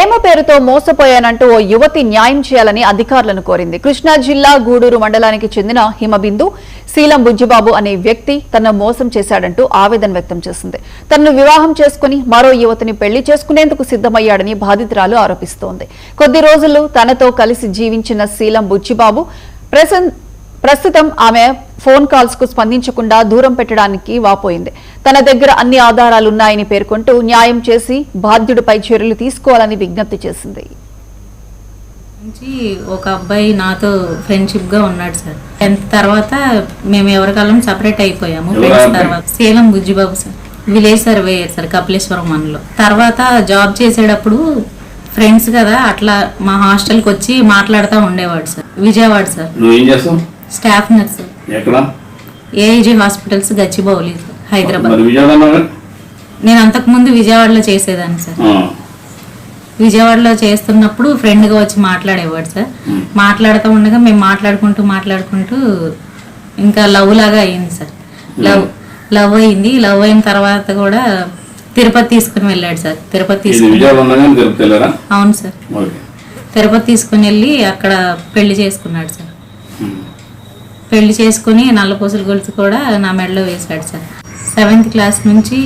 ప్రేమ పేరుతో మోసపోయానంటూ ఓ యువతి న్యాయం చేయాలని అధికారులను కోరింది. కృష్ణా జిల్లా గూడూరు మండలానికి చెందిన హిమబిందు శీలం బుజ్జిబాబు అనే వ్యక్తి తనను మోసం చేశాడంటూ ఆవేదన వ్యక్తం చేసింది. తనను వివాహం చేసుకుని మరో యువతిని పెళ్లి చేసుకునేందుకు సిద్ధమయ్యాడని బాధితురాలు ఆరోపిస్తోంది. కొద్ది రోజులు తనతో కలిసి జీవించిన శీలం బుజ్జిబాబు ప్రస్తుతం ఆమె ఫోన్ కాల్స్ కు స్పందించకుండా దూరం పెట్టడానికి వాపోయింది. తన దగ్గర అన్ని ఆధారాలున్నాయని పేర్కొంటూ న్యాయం చేసి బాధ్యుడిపై చర్యలు తీసుకోవాలని విజ్ఞప్తి చేసింది. ఒక అబ్బాయి నాతో ఫ్రెండ్షిప్ గా ఉన్నాడు సార్. 10th తర్వాత మేము ఎవరికాలం సపరేట్ అయిపోయాము. తర్వాత Seelam Bujjibabu sir, village surveyor sir, Kapileswaram మనలో. తర్వాత జాబ్ చేసేటప్పుడు ఫ్రెండ్స్ కదా, అట్లా మా హాస్టల్కి వచ్చి మాట్లాడుతూ ఉండేవాడు sir. Vijayawada sir, staff nurse, AIG hospitals, Gachibowli, Hyderabad. నేను అంతకుముందు విజయవాడలో చేసేదాన్ని సార్. విజయవాడలో చేస్తున్నప్పుడు ఫ్రెండ్గా వచ్చి మాట్లాడేవాడు సార్. మాట్లాడుతూ ఉండగా మేము మాట్లాడుకుంటూ ఇంకా లవ్ లాగా అయ్యింది సార్. లవ్ అయింది. లవ్ అయిన తర్వాత కూడా తిరుపతి తీసుకుని వెళ్ళాడు సార్. అవును సార్, తిరుపతి తీసుకుని వెళ్ళి అక్కడ పెళ్లి చేసుకున్నాడు సార్. పెళ్లి చేసుకుని నల్లపూసల గొలుసు కూడా నా మెడలో వేశాడు సార్. 7th క్లాస్ నుంచి